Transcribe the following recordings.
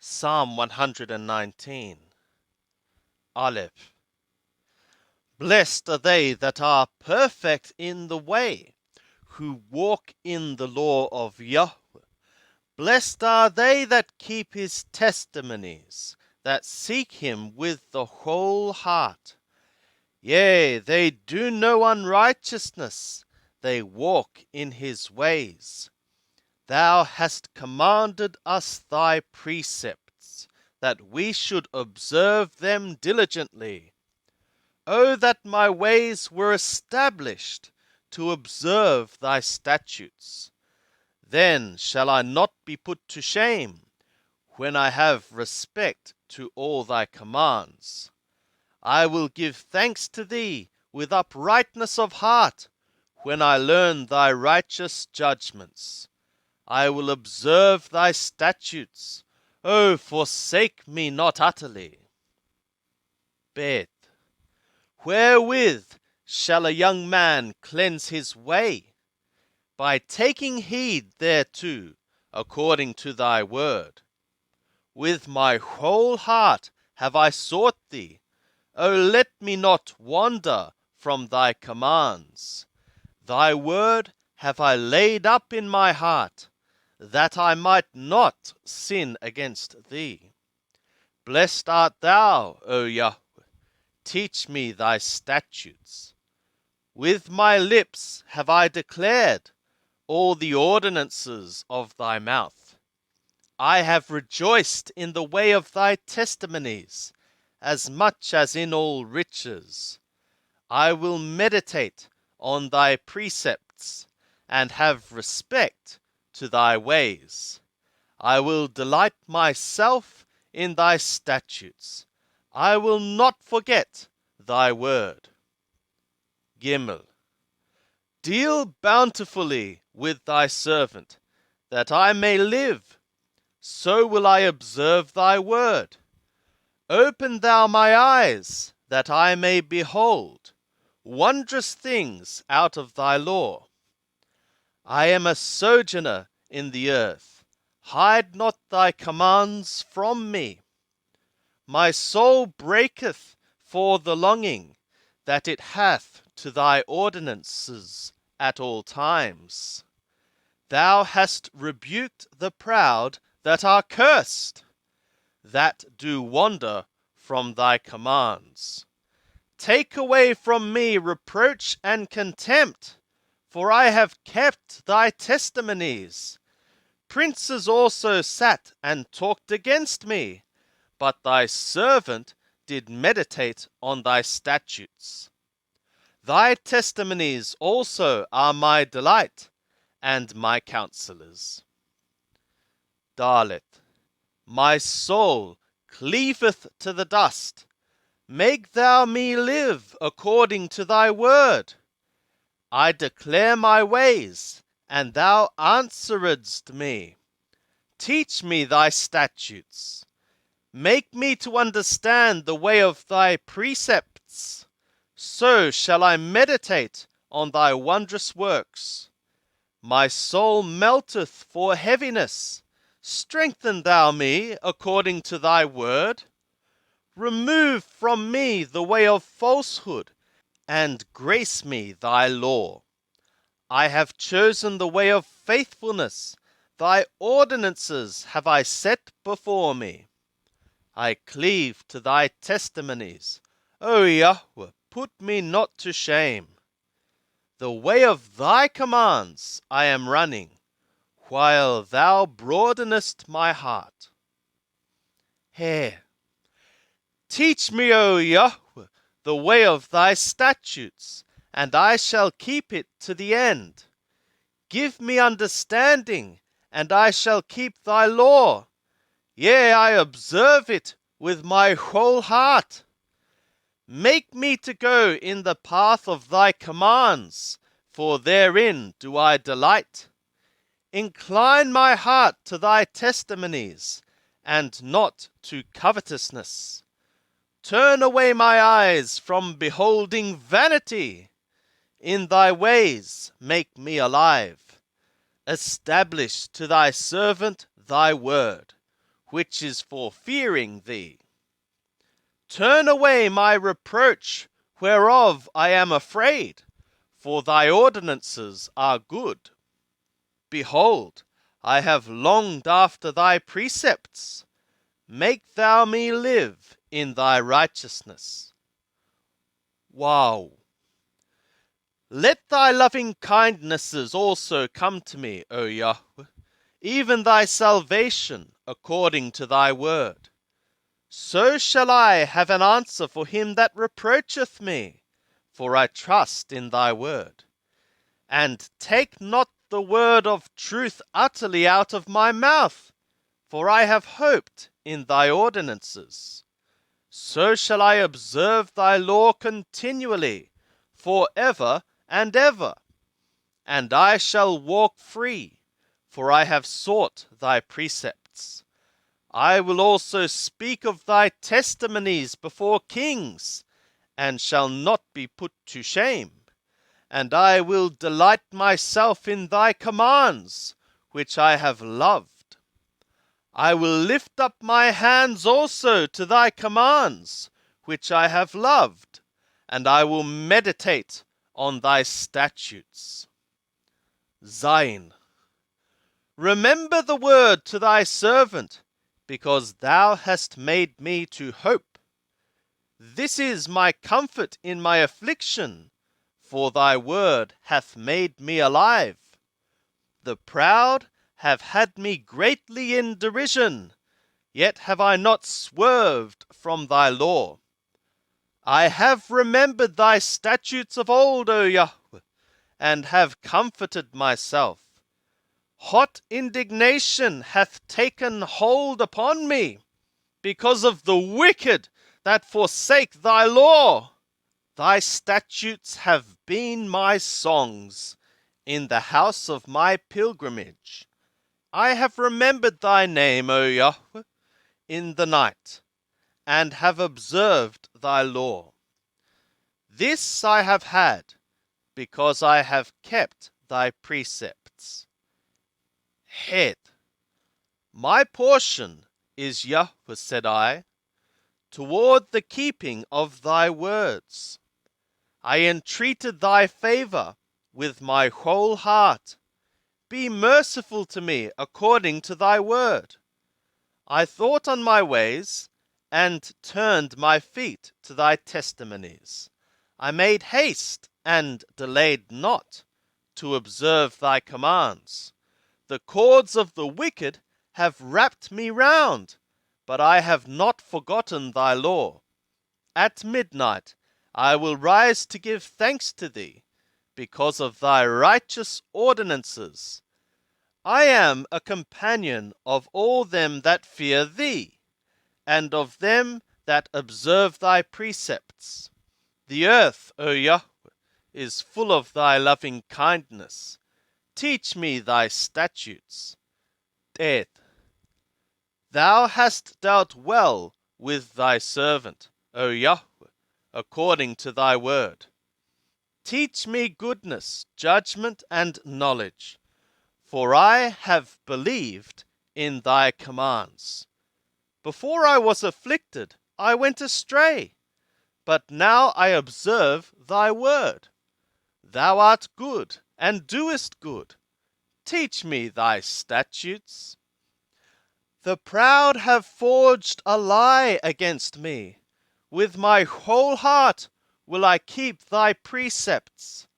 Psalm 119. Aleph. Blessed are they that are perfect in the way, who walk in the law of Yahweh. Blessed are they that keep his testimonies, that seek him with the whole heart. Yea, they do no unrighteousness, they walk in his ways. Thou hast commanded us thy precepts, that we should observe them diligently. O that my ways were established, to observe thy statutes. Then shall I not be put to shame, when I have respect to all thy commands. I will give thanks to thee with uprightness of heart, when I learn thy righteous judgments. I will observe thy statutes. O forsake me not utterly. Bet. Wherewith shall a young man cleanse his way? By taking heed thereto, according to thy word. With my whole heart have I sought thee. O let me not wander from thy commands. Thy word have I laid up in my heart, that I might not sin against thee. Blessed art thou, O Yahweh. Teach me thy statutes. With my lips have I declared all the ordinances of thy mouth. I have rejoiced in the way of thy testimonies, as much as in all riches. I will meditate on thy precepts, and have respect to thy ways. I will delight myself in thy statutes. I will not forget thy word. Gimel. Deal bountifully with thy servant, that I may live. So will I observe thy word. Open thou my eyes, that I may behold wondrous things out of thy law. I am a sojourner in the earth. Hide not thy commands from me. My soul breaketh for the longing that it hath to thy ordinances at all times. Thou hast rebuked the proud that are cursed, that do wander from thy commands. Take away from me reproach and contempt, for I have kept thy testimonies. Princes also sat and talked against me, but thy servant did meditate on thy statutes. Thy testimonies also are my delight, and my counselors. Dalet. My soul cleaveth to the dust. Make thou me live according to thy word. I declare my ways, and thou answeredst me. Teach me thy statutes. Make me to understand the way of thy precepts. So shall I meditate on thy wondrous works. My soul melteth for heaviness. Strengthen thou me according to thy word. Remove from me the way of falsehood, and grace me thy law. I have chosen the way of faithfulness. Thy ordinances have I set before me. I cleave to thy testimonies. O Yahweh, put me not to shame. The way of thy commands I am running, while thou broadenest my heart. Here. Teach me, O Yahweh, the way of thy statutes, and I shall keep it to the end. Give me understanding, and I shall keep thy law. Yea, I observe it with my whole heart. Make me to go in the path of thy commands, for therein do I delight. Incline my heart to thy testimonies, and not to covetousness. Turn away my eyes from beholding vanity. In thy ways make me alive. Establish to thy servant thy word. which is for fearing thee. Turn away my reproach, whereof I am afraid, for thy ordinances are good. Behold, I have longed after thy precepts. Make thou me live in thy righteousness. Wow. Let thy loving kindnesses also come to me, O Yahweh, even thy salvation according to thy word. So shall I have an answer for him that reproacheth me, for I trust in thy word. And take not the word of truth utterly out of my mouth, for I have hoped in thy ordinances. So shall I observe thy law continually, for ever and ever. And I shall walk free, for I have sought thy precepts. I will also speak of thy testimonies before kings, and shall not be put to shame. And I will delight myself in thy commands, which I have loved. I will lift up my hands also to thy commands, which I have loved, and I will meditate on thy statutes. Zayin. Remember the word to thy servant, because thou hast made me to hope. This is my comfort in my affliction, for thy word hath made me alive. The proud have had me greatly in derision, yet have I not swerved from thy law. I have remembered thy statutes of old, O Yahweh, and have comforted myself. Hot indignation hath taken hold upon me, because of the wicked that forsake thy law. Thy statutes have been my songs in the house of my pilgrimage. I have remembered thy name, O Yahweh, in the night, and have observed thy law. This I have had, because I have kept thy precepts. Het. My portion is, Yahweh, said I, toward the keeping of thy words. I entreated thy favor with my whole heart. Be merciful to me according to thy word. I thought on my ways, and turned my feet to thy testimonies. I made haste, and delayed not, to observe thy commands. The cords of the wicked have wrapped me round, but I have not forgotten thy law. At midnight I will rise to give thanks to thee, because of thy righteous ordinances. I am a companion of all them that fear thee, and of them that observe thy precepts. The earth, O Yahweh, is full of thy loving kindness. Teach me thy statutes. Death. Thou hast dealt well with thy servant, O Yahweh, according to thy word. Teach me goodness, judgment, and knowledge, for I have believed in thy commands. Before I was afflicted, I went astray, but now I observe thy word. Thou art good, and doest good. Teach me thy statutes. The proud have forged a lie against me. With my whole heart will I keep thy precepts.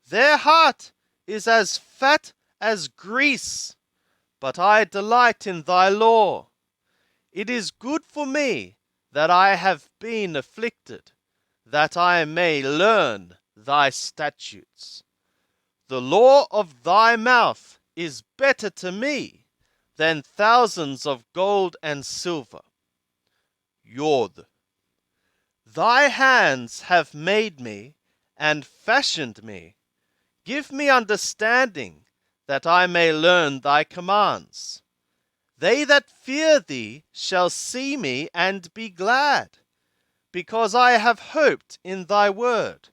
Their heart is as fat as grease, but I delight in thy law. It is good for me that I have been afflicted, that I may learn thy statutes. The law of thy mouth is better to me than thousands of gold and silver. Yod. Thy hands have made me and fashioned me. Give me understanding, that I may learn thy commands. They that fear thee shall see me and be glad, because I have hoped in thy word.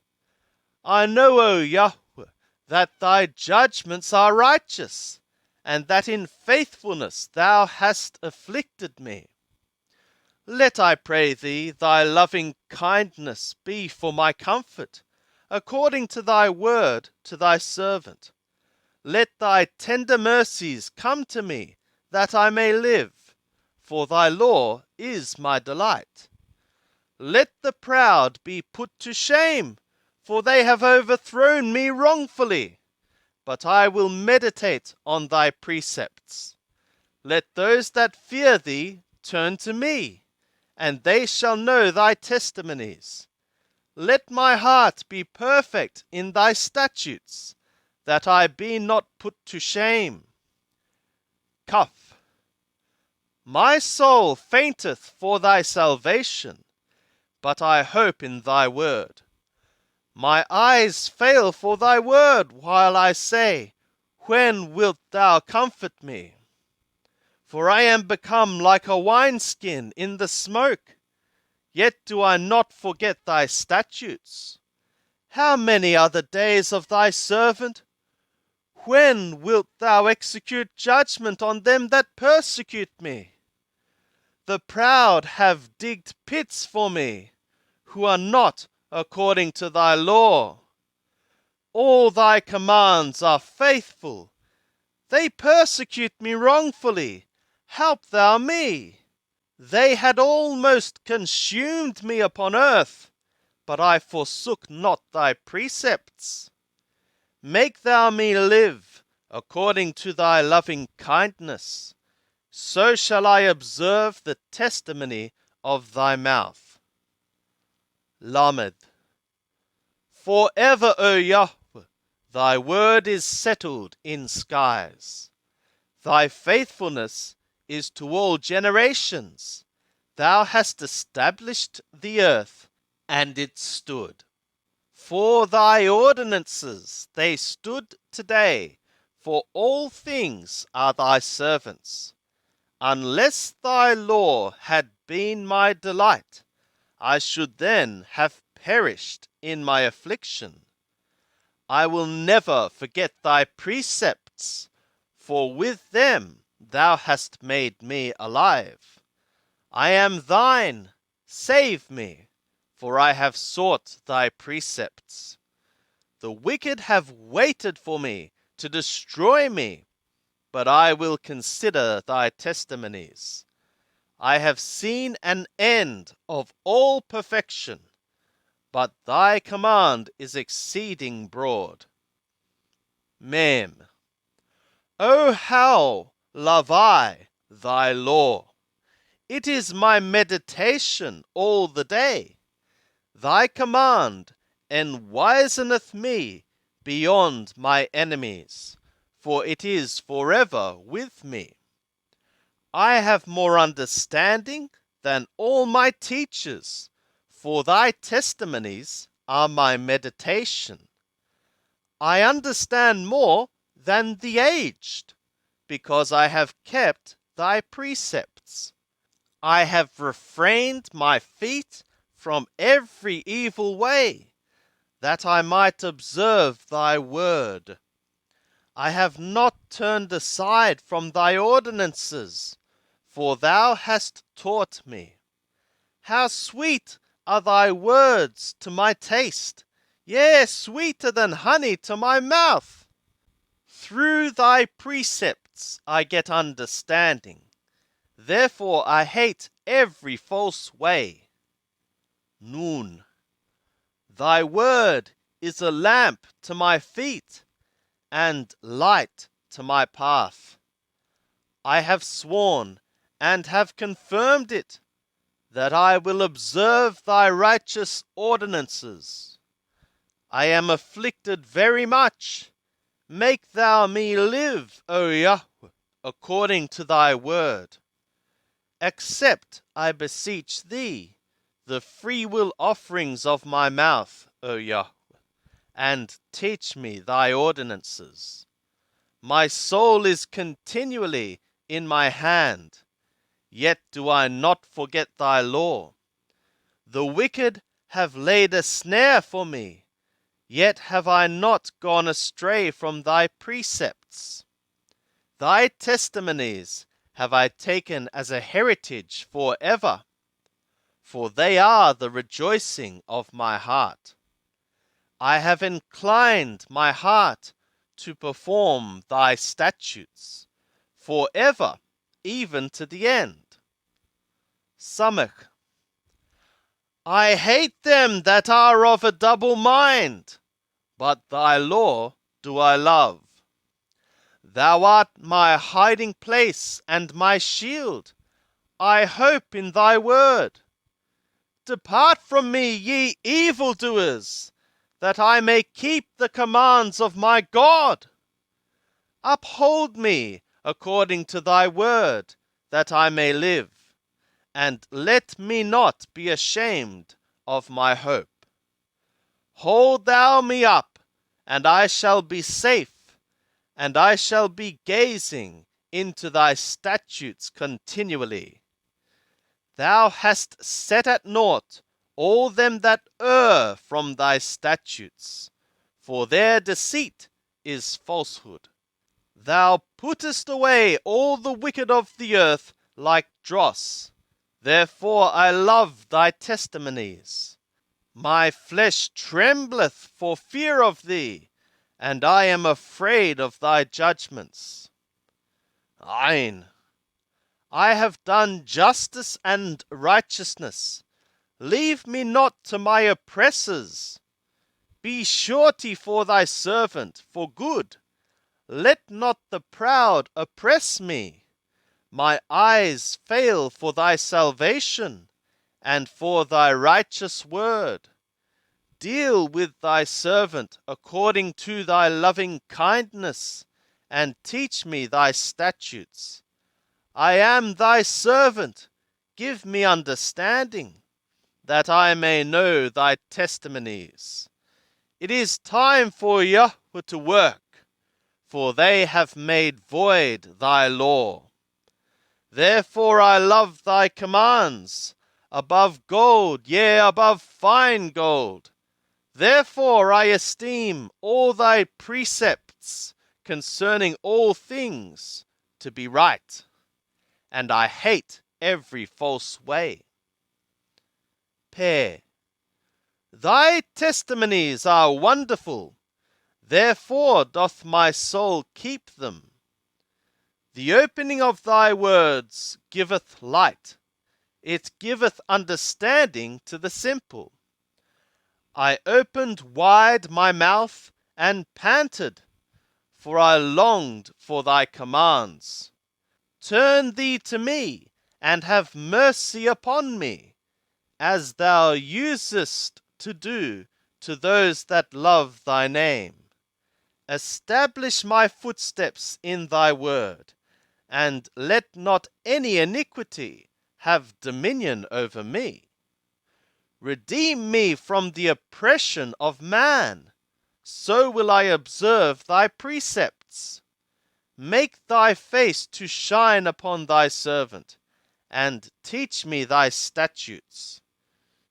I know, O Yahweh, that thy judgments are righteous, and that in faithfulness thou hast afflicted me. Let, I pray thee, thy loving kindness be for my comfort, according to thy word to thy servant. Let thy tender mercies come to me, that I may live, for thy law is my delight. Let the proud be put to shame, for they have overthrown me wrongfully. But I will meditate on thy precepts. Let those that fear thee turn to me, and they shall know thy testimonies. Let my heart be perfect in thy statutes, that I be not put to shame. Kaf. My soul fainteth for thy salvation, but I hope in thy word. My eyes fail for thy word, while I say, when wilt thou comfort me? For I am become like a wineskin in the smoke, yet do I not forget thy statutes. How many are the days of thy servant? When wilt thou execute judgment on them that persecute me? The proud have digged pits for me, who are not according to thy law. All thy commands are faithful. They persecute me wrongfully. Help thou me. They had almost consumed me upon earth, but I forsook not thy precepts. Make thou me live according to thy loving kindness. So shall I observe the testimony of thy mouth. Lamed. Forever, O Yahweh, thy word is settled in skies. Thy faithfulness is to all generations. Thou hast established the earth, and it stood. For thy ordinances they stood today, for all things are thy servants. Unless thy law had been my delight, I should then have perished in my affliction. I will never forget thy precepts, for with them thou hast made me alive. I am thine, save me, for I have sought thy precepts. The wicked have waited for me to destroy me, but I will consider thy testimonies. I have seen an end of all perfection, but thy command is exceeding broad. Mem. O how love I thy law! It is my meditation all the day. Thy command enwiseneth me beyond my enemies, for it is forever with me. I have more understanding than all my teachers, for thy testimonies are my meditation. I understand more than the aged, because I have kept thy precepts. I have refrained my feet from every evil way, that I might observe thy word. I have not turned aside from thy ordinances, for thou hast taught me. How sweet are thy words to my taste, yea, sweeter than honey to my mouth. Through thy precepts I get understanding. Therefore I hate every false way. Nun. Thy word is a lamp to my feet, and light to my path. I have sworn, and have confirmed it, that I will observe thy righteous ordinances. I am afflicted very much. Make thou me live, O Yahweh, according to thy word. Accept, I beseech thee, the freewill offerings of my mouth, O Yahweh, and teach me thy ordinances. My soul is continually in my hand, yet do I not forget thy law. The wicked have laid a snare for me, yet have I not gone astray from thy precepts. Thy testimonies have I taken as a heritage for ever, for they are the rejoicing of my heart. I have inclined my heart to perform thy statutes for ever, even to the end. Samach. I hate them that are of a double mind, but thy law do I love. Thou art my hiding place and my shield. I hope in thy word. Depart from me, ye evildoers, that I may keep the commands of my God. Uphold me according to thy word, that I may live, and let me not be ashamed of my hope. Hold thou me up, and I shall be safe, and I shall be gazing into thy statutes continually. Thou hast set at naught all them that err from thy statutes, for their deceit is falsehood. Thou puttest away all the wicked of the earth like dross. Therefore I love thy testimonies. My flesh trembleth for fear of thee, and I am afraid of thy judgments. Ain. I have done justice and righteousness. Leave me not to my oppressors. Be surety for thy servant for good. Let not the proud oppress me. My eyes fail for thy salvation, and for thy righteous word. Deal with thy servant according to thy loving kindness, and teach me thy statutes. I am thy servant. Give me understanding, that I may know thy testimonies. It is time for Yahweh to work, for they have made void thy law. Therefore I love thy commands, above gold, yea, above fine gold. Therefore I esteem all thy precepts concerning all things to be right, and I hate every false way. Pair. Thy testimonies are wonderful, therefore doth my soul keep them. The opening of thy words giveth light, it giveth understanding to the simple. I opened wide my mouth and panted, for I longed for thy commands. Turn thee to me, and have mercy upon me, as thou usest to do to those that love thy name. Establish my footsteps in thy word, and let not any iniquity have dominion over me. Redeem me from the oppression of man, so will I observe thy precepts. Make thy face to shine upon thy servant, and teach me thy statutes.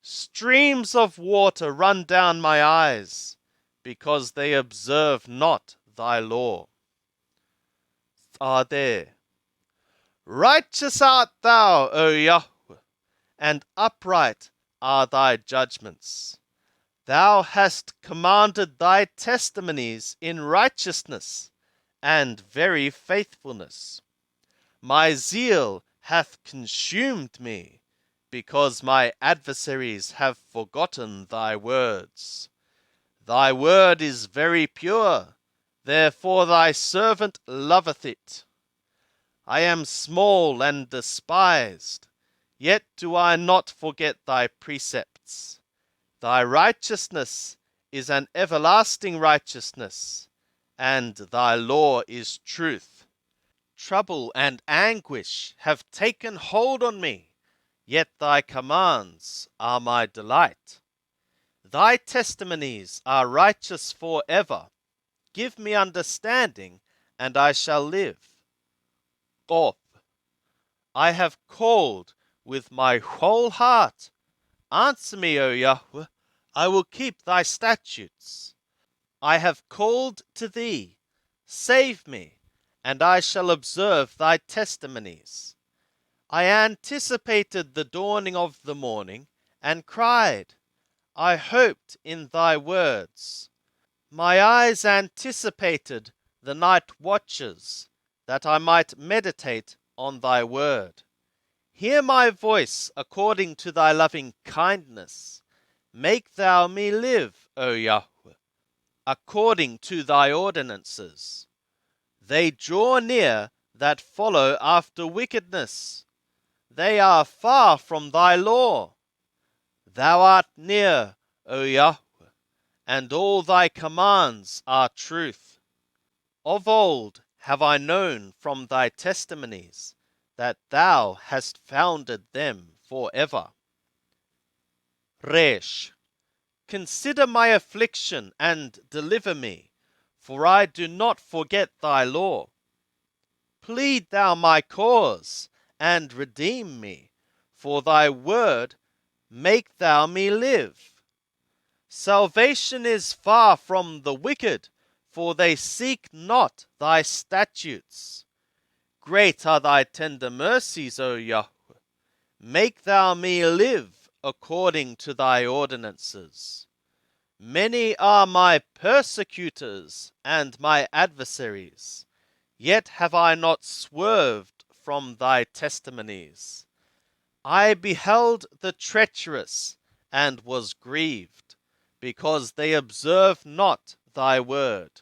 Streams of water run down my eyes, because they observe not thy law. Thadeh. Righteous art thou, O Yahweh, and upright are thy judgments. Thou hast commanded thy testimonies in righteousness and very faithfulness. My zeal hath consumed me, because my adversaries have forgotten thy words. Thy word is very pure, therefore thy servant loveth it. I am small and despised, yet do I not forget thy precepts. Thy righteousness is an everlasting righteousness, and thy law is truth. Trouble and anguish have taken hold on me, yet thy commands are my delight. Thy testimonies are righteous for ever. Give me understanding, and I shall live. Garth. I have called with my whole heart. Answer me, O Yahweh, I will keep thy statutes. I have called to thee. Save me, and I shall observe thy testimonies. I anticipated the dawning of the morning, and cried, I hoped in thy words. My eyes anticipated the night watches, that I might meditate on thy word. Hear my voice according to thy loving kindness. Make thou me live, O Yahweh, according to thy ordinances. They draw near that follow after wickedness. They are far from thy law. Thou art near, O Yahweh, and all thy commands are truth. Of old have I known from thy testimonies that thou hast founded them forever. Resh. Consider my affliction and deliver me, for I do not forget thy law. Plead thou my cause, and redeem me, for thy word make thou me live. Salvation is far from the wicked, for they seek not thy statutes. Great are thy tender mercies, O Yahweh. Make thou me live according to thy ordinances. Many are my persecutors and my adversaries, yet have I not swerved from thy testimonies. I beheld the treacherous and was grieved, because they observe not thy word.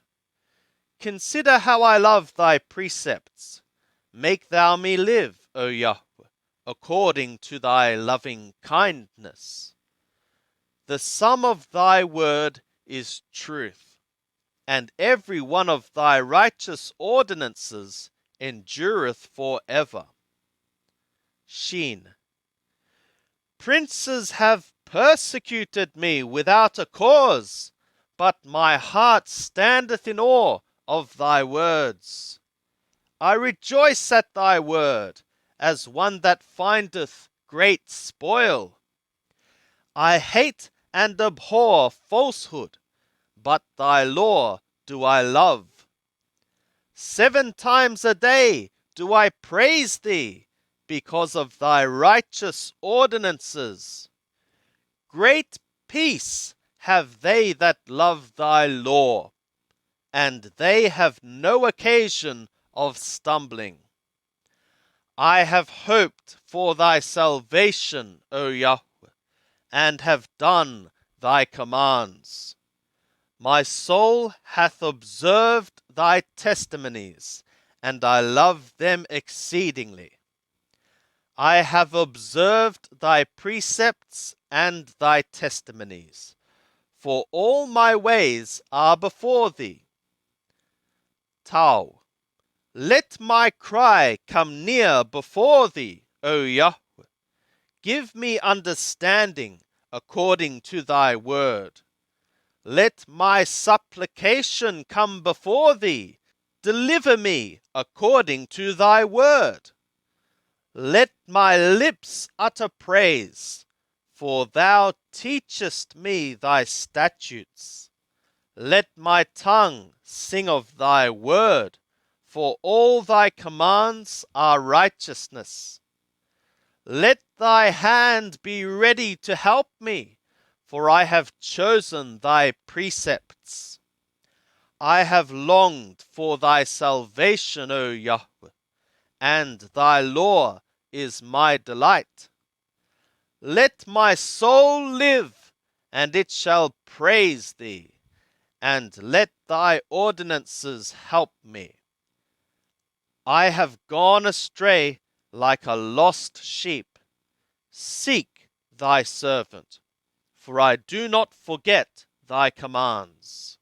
Consider how I love thy precepts. Make thou me live, O Yahweh, according to thy loving kindness. The sum of thy word is truth, and every one of thy righteous ordinances endureth for ever. Shin. Princes have persecuted me without a cause, but my heart standeth in awe of thy words. I rejoice at thy word, as one that findeth great spoil. I hate and abhor falsehood, but thy law do I love. 7 times a day do I praise thee, because of thy righteous ordinances. Great peace have they that love thy law, and they have no occasion of stumbling. I have hoped for thy salvation, O Yahweh, and have done thy commands. My soul hath observed thy testimonies, and I love them exceedingly. I have observed thy precepts and thy testimonies, for all my ways are before thee. Tau. Let my cry come near before thee, O Yahweh. Give me understanding according to thy word. Let my supplication come before thee. Deliver me according to thy word. Let my lips utter praise, for thou teachest me thy statutes. Let my tongue sing of thy word, for all thy commands are righteousness. Let thy hand be ready to help me, for I have chosen thy precepts. I have longed for thy salvation, O Yahweh, and thy law is my delight. Let my soul live, and it shall praise thee, and let thy ordinances help me. I have gone astray like a lost sheep. Seek thy servant, for I do not forget thy commands.